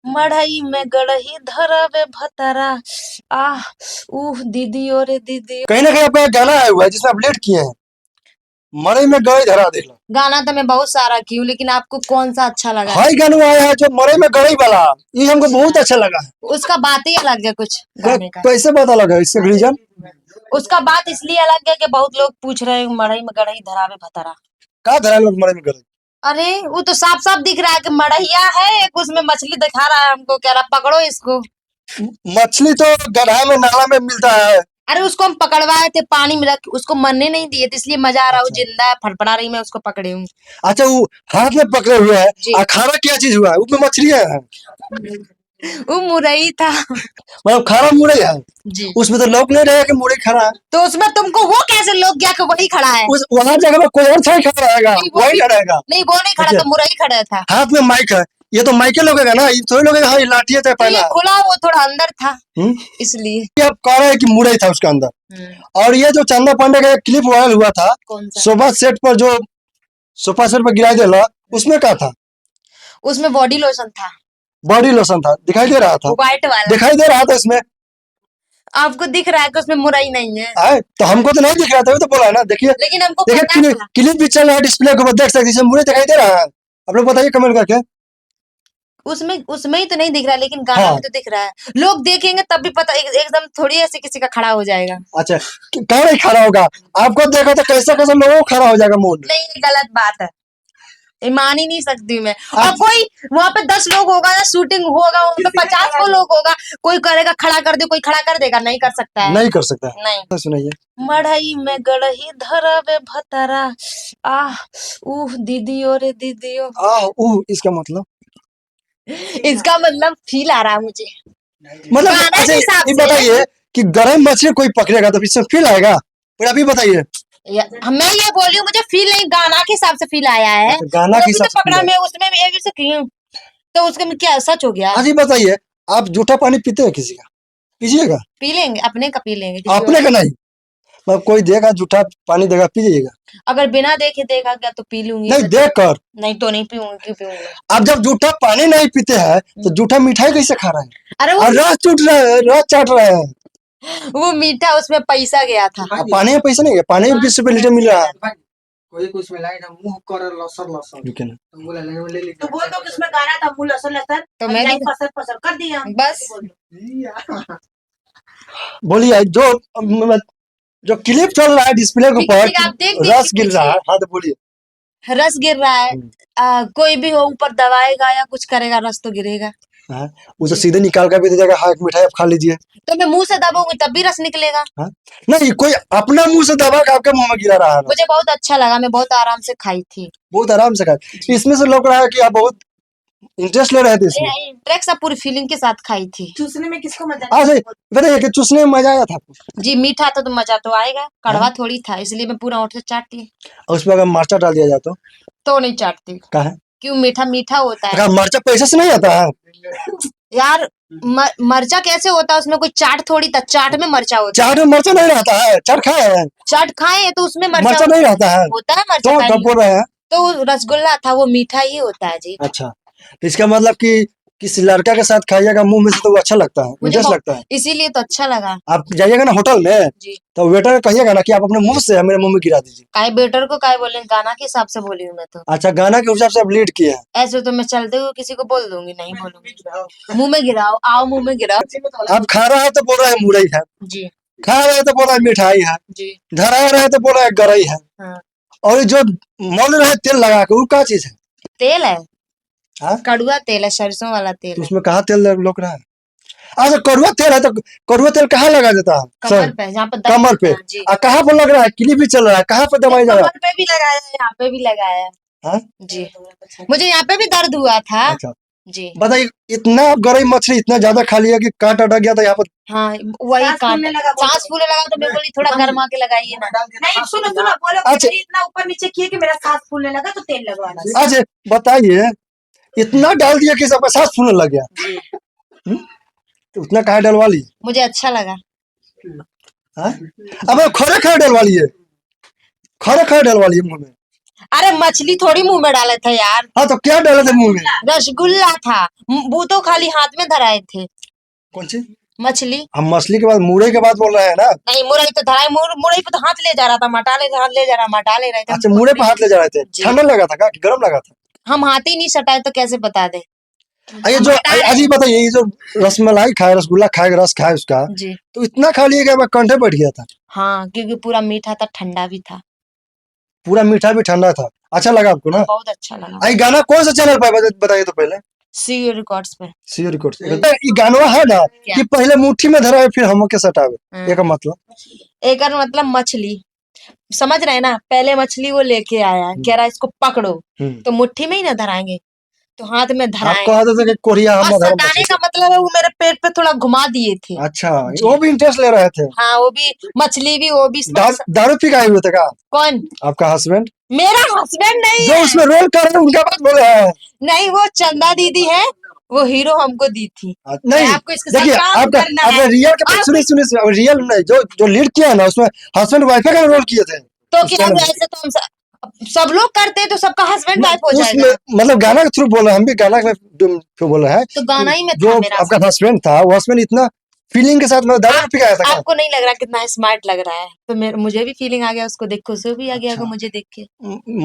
मड़ई में गड़ही धरावे भतारा। आह दीदी और दीदी। कहीं ना कहीं आपका एक गाना आया हुआ है जिसमें आप लेट किए हैं, मड़ई में गड़ई धरा देला। गाना तो मैं बहुत सारा की हूँ, लेकिन आपको कौन सा अच्छा लगा? हाई गाना आया है जो मड़ई में गड़ई वाला, ये हमको बहुत अच्छा लगा है। उसका बात ही अलग है कुछ गाने का। कैसे पता लगा इससे रीजन? उसका बात इसलिए अलग है कि बहुत लोग पूछ रहे हैं मड़ई में गड़ई धरावे भतारा। कहा धरा लोग मड़ई में गड़ई? अरे वो तो साफ साफ दिख रहा है कि मड़ैया है, एक उसमें मछली दिखा रहा है हमको, कह रहा पकड़ो इसको। मछली तो गड्ढा में नाला में मिलता है। अरे उसको हम पकड़वाए थे पानी में रख, उसको मरने नहीं दिए थे, इसलिए मजा आ रहा है। वो अच्छा। जिंदा है, फड़फड़ा रही, मैं उसको पकड़ी हूँ। अच्छा, वो हाथ में पकड़े हुए है, जी। खाना क्या चीज हुआ है? उसमें मछलियां है? वो मुरई था। मतलब खाना मुरई है जी। उसमें तो लोग नहीं रहेगा कि मुरई खड़ा है। तो उसमें तुमको वो कैसे लोग गया कि वही खड़ा है? उस वहां जगह में कोई और था खड़ा रहेगा, वही रहेगा। नहीं वो नहीं खड़ा, तो मुरई खड़ा था। हाथ में माइक है, ये तो माइके लगेगा ना, ये थोड़ी लगेगा। हाँ, ये लाठी है तो पहला ये खुला, वो थोड़ा अंदर था इसलिए। ये आप कह रहे हैं कि मुरई था उसके अंदर। और ये जो चंदा पांडे का क्लिप वायरल हुआ था सोफा सेट पर, जो सोफा सेट पर गिराई देला, उसमें क्या था? उसमें बॉडी लोशन था। बॉडी लोशन था, दिखाई दे रहा था, व्हाइट वाला दिखाई दे रहा था इसमें। आपको दिख रहा है कि उसमें मुरई नहीं है? तो हमको तो नहीं दिख रहा था, तो बोला है ना। देखिए, लेकिन हमको देखिए क्लिप भी चल रहा है डिस्प्ले के ऊपर, देख सकते हैं मुरई दिखाई दे रहा है। आप लोग बताइए कमेंट करके। उसमें ही तो नहीं दिख रहा, लेकिन गाना में तो दिख रहा है। लोग देखेंगे तब भी पता, एकदम थोड़ी ऐसे किसी का खड़ा हो जाएगा। अच्छा, कहाँ नहीं खड़ा होगा? आपको देखा तो कैसे कैसे लोगों को खड़ा हो जाएगा मूड? नहीं, ये गलत बात है, ये मान ही नहीं सकती मैं। और कोई वहाँ पे 10 लोग होगा या शूटिंग होगा, वहाँ पे 50 को लोग होगा, कोई करेगा खड़ा कर दे, कोई खड़ा कर देगा? नहीं कर सकता है। नहीं कर सकता है। नहीं। सुनाइए। मड़ई में गड़ही धरावे भतारा। दीदी और दीदी। इसका मतलब इसका मतलब फील आ रहा है मुझे, मतलब गाना के अच्छा, हिसाब ये से। बताइए कि गरम मछली कोई पकड़ेगा तो इसमें फील आएगा? पर अभी बताइए। मैं ये बोली हूँ, मुझे फील नहीं, गाना के हिसाब से फील आया है। अच्छा, गाना के हिसाब से पकड़ा feel मैं उसमें एक से की हूँ, तो उसके में क्या सच हो गया? हाँ जी, बताइए। आप जूठा पानी पीते हैं किसी का? पीजिएगा। पी लेंगे, अपने का पी लेंगे, अपने का नहीं, मतलब कोई देगा जूठा पानी देगा, पी जाइएगा। अगर बिना देखे देगा क्या तो पी लूंगी। नहीं देख कर। नहीं तो नहीं पीऊंगी, क्यों पीऊंगी? आप जब जूठा पानी नहीं पीते हैं तो जूठा मिठाई कैसे खा रहे हैं? अरे और रस चूट रहे हैं, रस चाट रहे हैं। वो मीठा, उसमें पैसा गया था। पानी में पैसा नहीं है, पानी में 20 रुपए लीटर मिल रहा है। कोई कुछ में लाइन मुंह कर लसर लसर ठीक है ना? तो बोला लाइन में ले ली तो बोल दो किसमें गाना था मुंह लसर लसर, तो मैं भी पसर पसर कर दिया बस। बोलिए, जो क्लिप चल रहा है डिस्प्ले के ऊपर, आप देख रस गिर रहा है। हाँ तो बोलिए। रस गिर रहा है। कोई भी हो ऊपर दबाएगा या कुछ करेगा, रस तो गिरेगा। वो तो सीधे निकाल कर भी दे देगा, हाँ एक मिठाई आप खा लीजिए। तो मैं मुंह से दबाऊंगी तब भी रस निकलेगा। नहीं, कोई अपना मुंह से दबा के आपके मुंह में गिरा रहा है। मुझे बहुत अच्छा लगा, मैं बहुत आराम से खाई थी। बहुत आराम से खाए। इसमें से लग रहा है कि आप बहुत इंटरेस्ट ले रहे थे इसमें। इंटरेस्ट पूरी फीलिंग के साथ खाई थी। चूसने में किसको मजा अच्छा, बताइए कि चूसने में मजा आया था आपको? जी, मीठा था तो मजा तो आएगा, कड़वा थोड़ी था, इसलिए मैं पूरा होठ से चाटती। और उसमें अगर मर्चा डाल दिया जाए तो नहीं चाटती। क्या है? क्यों? मीठा मीठा होता है। अगर मर्चा पैसे से नहीं आता है यार। मर्चा कैसे होता है? उसमें कोई चाट थोड़ी था, चाट में मर्चा होता है। चाट में मर्चा नहीं रहता है, चाट खाए हैं? चाट खाए तो उसमें मर्चा नहीं रहता है। होता है मर्चा। तो बोल रहे हैं तो रसगुल्ला था, वो मीठा ही होता है जी। अच्छा, तो इसका मतलब कि किसी लड़का के साथ खाइएगा मुंह में से तो वो अच्छा लगता है, मुझे लगता है। इसीलिए तो अच्छा लगा। आप जाइएगा ना होटल में जी, तो वेटर को कहिएगा ना कि आप अपने मुंह से मेरे मुंह में गिरा दीजिए। काय बेटर को काय बोले, गाना के हिसाब से बोली हूँ मैं तो। अच्छा, गाना के हिसाब से आप लीड किए हैं। ऐसे तो मैं चलते हुए किसी को बोल दूंगी, नहीं बोलूंगी। मुंह में गिराओ, आओ मुंह में गिराओ। आप खा रहा है तो बोल रहा है मुरई है जी, खा रहे हैं तो बोल रहा है मिठाई है जी, धरा रहे हैं तो बोल रहा है गरई है। हाँ। और जो मोल रहे तेल लगा के, वो क्या चीज है? तेल है। हाँ? कड़ुआ तेल है, सरसों वाला तेल तो है। उसमें कहाँ तेल लोग रहा है? अच्छा, कड़ुआ तेल है तो कड़ुआ तेल कहाँ लगा देता है? कमर पे, जहाँ पे कमर पे। जी, कहाँ पर लग रहा है? क्लिप भी चल रहा है, कहाँ पर दवाई जा रहा कमर पे भी लगाया है, यहाँ पे भी लगाया है। है? जी, मुझे यहाँ पे भी दर्द हुआ था। अच्छा, जी, बताइए, इतना गरई मछली इतना ज्यादा खा लिया कि कांट अटक गया था यहाँ पर। हाँ वही सांस फूलने लगा, सांस फूलने लगा तो मैं बोली थोड़ा गर्मा के लगाइए ना। नहीं सुनो सुनो बोलो अच्छा। कि इतना ऊपर नीचे किए कि मेरा सांस फूलने लगा तो तेल लगवाना। अच्छा बताइए, इतना डाल दिया कि सबका सांस फूलने लग गया। तो उतना कहाँ डलवा ली? मुझे अच्छा लगा। अब खड़े खड़े डलवा लिए, खड़े खड़े डलवा लिए मुंह में। अरे मछली थोड़ी मुंह में डाले थे यार, हाँ तो क्या डाले थे मुंह में? रसगुल्ला था। वो तो खाली हाथ में धराए थे कौन सी? मछली। हम मछली के बाद मुड़े के बाद बोल रहे हैं ना। नहीं मुरई तो धराए, मुरई पे तो हाथ ले जा रहा था, मटा ले हाथ ले जा रहा, मटा ले रहे थे। अच्छा मुड़े पे हाथ ले जा रहे थे, जी। ठंडा लगा था क्या कि गर्म लगा था? हम हाथ ही नहीं सटाए तो कैसे बता दे। ये जो अजी बताइए, ये जो रसमलाई खाए, रसगुल्ला खाए, रस खाए उसका, जी तो इतना खा लिया कि कंठे बैठ गया था? हाँ, क्योंकि पूरा मीठा था, ठंडा भी था। पूरा मीठा भी ठंडा था। अच्छा लगा आपको ना? बहुत अच्छा लगा। ये गाना कौन सा चैनल पर बताइए तो पहले। सी रिकॉर्ड्स पे। CO records. ये गानवा है ना कि पहले मुट्ठी में धरावे फिर हमके सटावे, ये का मतलब? एक मतलब मछली, समझ रहे हैं ना, पहले मछली वो लेके आया, कह रहा है इसको पकड़ो, तो मुट्ठी में ही ना धराएंगे, तो हाथ में आप धराएंगे। कहते थे कि कोरिया हम और धर्म सटाने का मतलब है वो मेरे पेट पे थोड़ा घुमा दिए थे। अच्छा, वो भी इंटरेस्ट ले रहे थे? हाँ, वो भी मछली भी, वो भी। दारू पी के आए हुए थे का कौन? आपका हस्बैंड? मेरा हस्बैंड नहीं जो है। उसमें रोल कर रहे हैं उनका बात बोले हैं? नहीं, वो चंदा दीदी है, वो हीरो हमको दी थी। नहीं आपको इसके साथ देखिए, काम आपका करना है। आपने रियल के बात सुनिए, रियल नहीं, जो लीड किया है ना उसमें हस्बैंड वाइफ का रोल किए थे। तो क्या वैसे तो हम सब लोग करते हैं, तो सबका हस्बैंड वाइफ हो जाएगा। उसमें मतलब गाना के थ्रू बोल रहे हैं, हम भी गाना के थ्रू बोल रहे हैं। तो गाना ही में जो था मेरा। आपका हस्बैंड था, वो हस्बैंड इतना फीलिंग के साथ मतलब दारू पी के आया था क्या? आपको नहीं लग रहा कितना स्मार्ट लग रहा है? तो मुझे भी फीलिंग आ गया, उसको देख के उसे भी आ गया अच्छा। मुझे देख के।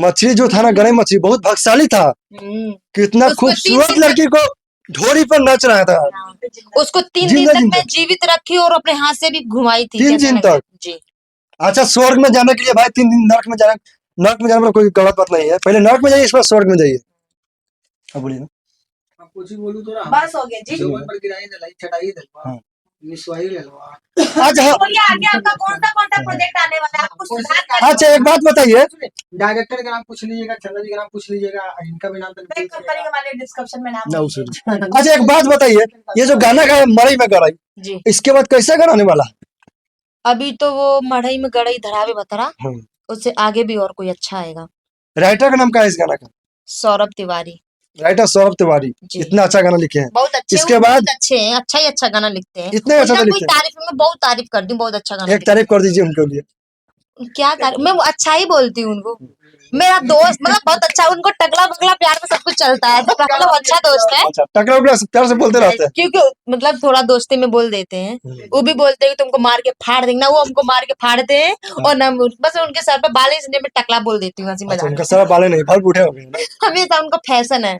मछली जो था ना, गरई मछली बहुत भाग्यशाली था, कितना उसको खूबसूरत 3 दिन लड़की को ढोरी पर नाच रहा था। उसको 3 दिन जिंदा तक जिंदा। मैं जीवित रखी और अपने हाथ से भी घुमाई थी। 3 कैसा दिन लगा? तक? जी। अच्छा, स्वर्ग में जाने के लिए भाई 3 दिन नरक में जाने में कोई गलत बात नहीं है। पहले नरक में जाइए, इस बार स्वर्ग में जाइए। अब बोलिए ना। अब कुछ ही बोलूं तो ना, बस हो गया जी। जो पर गिराई दे लाई चटाई दे हाँ। निस्वाई ले लो। अच्छा हाँ, बोलिए आगे आपका कौन सा प्रोजेक्ट आने वाला है? आपको सुधार कर अच्छा एक बात बताइए, डायरेक्टर का नाम पूछ लीजिएगा, चंदा जी का नाम पूछ लीजिएगा, इनका भी नाम एक कंपनी के वाले डिस्क्रिप्शन में नाम ना नहीं उसे। अच्छा एक बात बताइए, ये जो गाना का मरई में गड़ाई, जी, इसके बाद कैसा गाना आने वाला है? अभी तो वो मढ़ई में गड़ई धरावे बतरा, हम्म। उससे आगे भी और कोई अच्छा आएगा। राइटर का नाम क्या है इस गाना का? सौरभ तिवारी राइटर सौरभ तिवारी, जी। इतना अच्छा गाना लिखे हैं। बहुत अच्छे, इसके वो बाद बहुत अच्छे हैं, अच्छा ही अच्छा गाना लिखते हैं। इतने अच्छा उनका तो कोई लिखते हैं। तारीफ, मैं बहुत तारीफ करती हूँ, बहुत अच्छा गाना एक तारीफ कर दीजिए उनके लिए। क्या तारीफ, मैं वो अच्छा ही बोलती हूँ उनको। मेरा दोस्त मतलब बहुत अच्छा, उनको टकला बकला प्यार में सब कुछ चलता है, तो मतलब अच्छा दोस्त है। अच्छा, टकरा उकरा प्यार से बोलते रहते हैं। क्योंकि मतलब थोड़ा दोस्ती में बोल देते हैं, वो भी बोलते हैं कि तुमको मार के फाड़ देंगे ना, वो हमको मार के फाड़ते हैं, और ना बस उनके सर पे बाल, इसलिए मैं टकला बोल देती हूँ हंसी अच्छा, मजाक उनका में। सारा बाले नहीं, बाल बूढ़े हो गए ना। हमेशा उनका फैशन है।